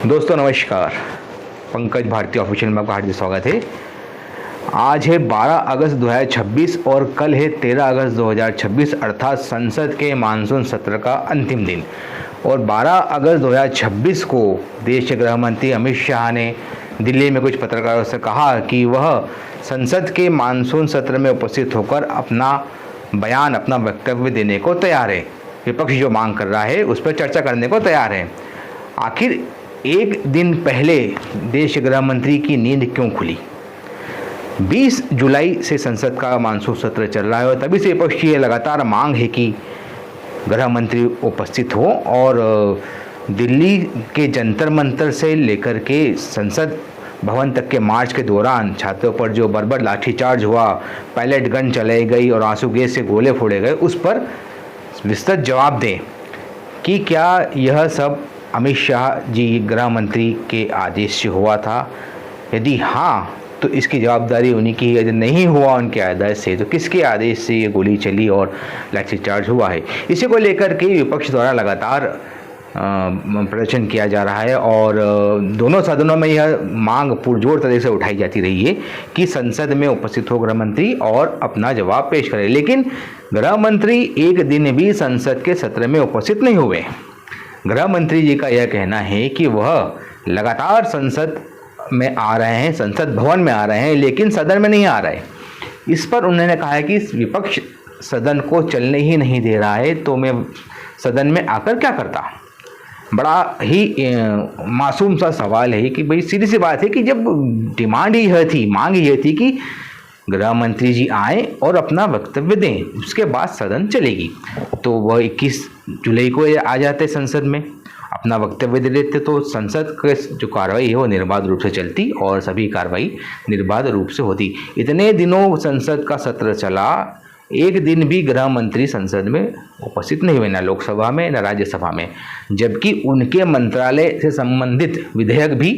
दोस्तों नमस्कार। पंकज भारती ऑफिशियल में आपका हार्दिक स्वागत है। आज है 12 अगस्त 2026 और कल है 13 अगस्त 2026 अर्थात संसद के मानसून सत्र का अंतिम दिन। और 12 अगस्त 2026 को देश के गृह मंत्री अमित शाह ने दिल्ली में कुछ पत्रकारों से कहा कि वह संसद के मानसून सत्र में उपस्थित होकर अपना बयान, अपना वक्तव्य देने को तैयार है। विपक्ष जो मांग कर रहा है उस पर चर्चा करने को तैयार है। आखिर एक दिन पहले देश गृह मंत्री की नींद क्यों खुली? 20 जुलाई से संसद का मानसून सत्र चल रहा है और तभी से विपक्ष की लगातार मांग है कि गृह मंत्री उपस्थित हो। और दिल्ली के जंतर मंतर से लेकर के संसद भवन तक के मार्च के दौरान छात्रों पर जो बर्बर लाठीचार्ज हुआ, पैलेट गन चलाई गई और आंसू गैस से गोले फोड़े गए, उस पर विस्तृत जवाब दें कि क्या यह सब अमित शाह जी गृह मंत्री के आदेश से हुआ था। यदि हाँ तो इसकी जवाबदारी उन्हीं की है। यदि नहीं हुआ उनके आदेश से तो किसके आदेश से ये गोली चली और लाठीचार्ज हुआ है। इसी को लेकर के विपक्ष द्वारा लगातार प्रदर्शन किया जा रहा है और दोनों सदनों में यह मांग पुरजोर तरह से उठाई जाती रही है कि संसद में उपस्थित हो गृह मंत्री और अपना जवाब पेश करें। लेकिन गृह मंत्री एक दिन भी संसद के सत्र में उपस्थित नहीं हुए। गृह मंत्री जी का यह कहना है कि वह लगातार संसद में आ रहे हैं, संसद भवन में आ रहे हैं, लेकिन सदन में नहीं आ रहे। इस पर उन्होंने कहा है कि विपक्ष सदन को चलने ही नहीं दे रहा है तो मैं सदन में आकर क्या करता। बड़ा ही मासूम सा सवाल है कि भाई सीधी सी बात है कि जब डिमांड ही यह थी, मांग यह थी कि गृह मंत्री जी आए और अपना वक्तव्य दें, उसके बाद सदन चलेगी, तो वह 21 जुलाई को आ जाते संसद में, अपना वक्तव्य दे देते तो संसद की जो कार्रवाई है वो निर्बाध रूप से चलती और सभी कार्रवाई निर्बाध रूप से होती। इतने दिनों संसद का सत्र चला, एक दिन भी गृह मंत्री संसद में उपस्थित नहीं हुए, न लोकसभा में न राज्यसभा में, जबकि उनके मंत्रालय से संबंधित विधेयक भी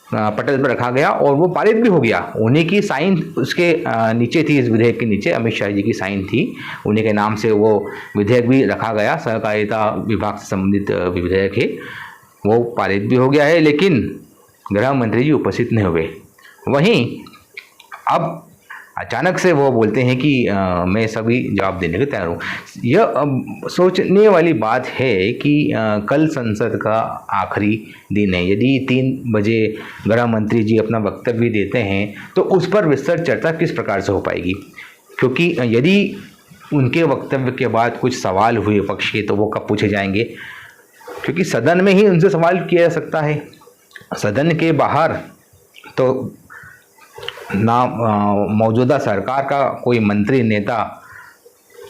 पटल पर रखा गया और वो पारित भी हो गया। उन्हीं की साइन उसके नीचे थी, इस विधेयक के नीचे अमित शाह जी की साइन थी, उन्हीं के नाम से वो विधेयक भी रखा गया। सहकारिता विभाग से संबंधित विधेयक है, वो पारित भी हो गया है, लेकिन गृह मंत्री जी उपस्थित नहीं हुए। वहीं अब अचानक से वो बोलते हैं कि मैं सभी जवाब देने को तैयार हूँ। यह सोचने वाली बात है कि कल संसद का आखिरी दिन है। यदि 3 बजे गृह मंत्री जी अपना वक्तव्य देते हैं तो उस पर विस्तृत चर्चा किस प्रकार से हो पाएगी, क्योंकि यदि उनके वक्तव्य के बाद कुछ सवाल हुए पक्ष के तो वो कब पूछे जाएंगे, क्योंकि सदन में ही उनसे सवाल किया जा सकता है। सदन के बाहर तो ना मौजूदा सरकार का कोई मंत्री नेता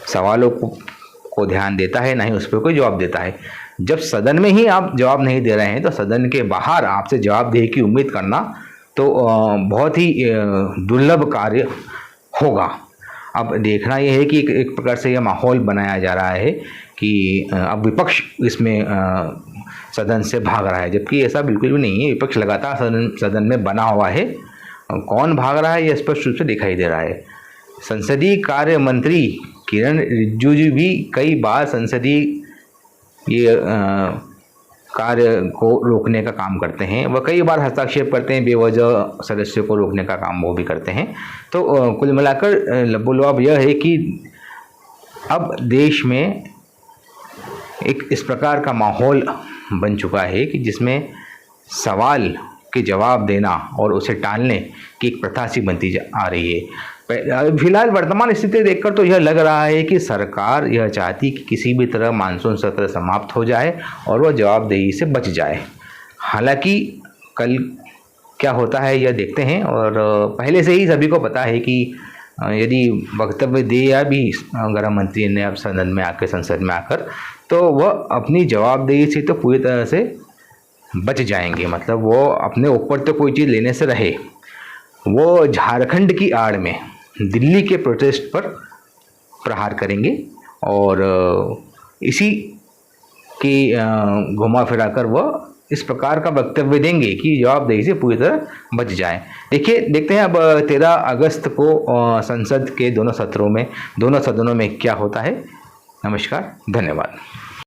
सवालों को ध्यान देता है, ना ही उस पर कोई जवाब देता है। जब सदन में ही आप जवाब नहीं दे रहे हैं तो सदन के बाहर आपसे जवाबदेही की उम्मीद करना तो बहुत ही दुर्लभ कार्य होगा। अब देखना यह है कि एक प्रकार से यह माहौल बनाया जा रहा है कि अब विपक्ष इसमें सदन से भाग रहा है, जबकि ऐसा बिल्कुल भी नहीं है। विपक्ष लगातार सदन में बना हुआ है। कौन भाग रहा है यह स्पष्ट रूप से दिखाई दे रहा है। संसदीय कार्य मंत्री किरण रिजिजू जी भी कई बार संसदीय ये कार्य को रोकने का काम करते हैं। वह कई बार हस्तक्षेप करते हैं, बेवजह सदस्यों को रोकने का काम वो भी करते हैं। तो कुल मिलाकर लबोलवाब यह है कि अब देश में एक इस प्रकार का माहौल बन चुका है कि जिसमें सवाल के जवाब देना और उसे टालने की एक प्रथा सी बनती आ रही है। फिलहाल वर्तमान स्थिति देखकर तो यह लग रहा है कि सरकार यह चाहती कि किसी भी तरह मानसून सत्र समाप्त हो जाए और वह जवाबदेही से बच जाए। हालांकि कल क्या होता है यह देखते हैं। और पहले से ही सभी को पता है कि यदि वक्तव्य दिया भी गृह मंत्री ने अब सदन में आकर, संसद में आकर, तो वह अपनी जवाबदेही से तो पूरी तरह से बच जाएंगे। मतलब वो अपने ऊपर तो कोई चीज़ लेने से रहे। वो झारखंड की आड़ में दिल्ली के प्रोटेस्ट पर प्रहार करेंगे और इसी की घुमा फिरा कर वह इस प्रकार का वक्तव्य देंगे कि जवाबदेही से पूरी तरह बच जाए। देखते हैं अब 13 अगस्त को संसद के दोनों सदनों में क्या होता है। नमस्कार, धन्यवाद।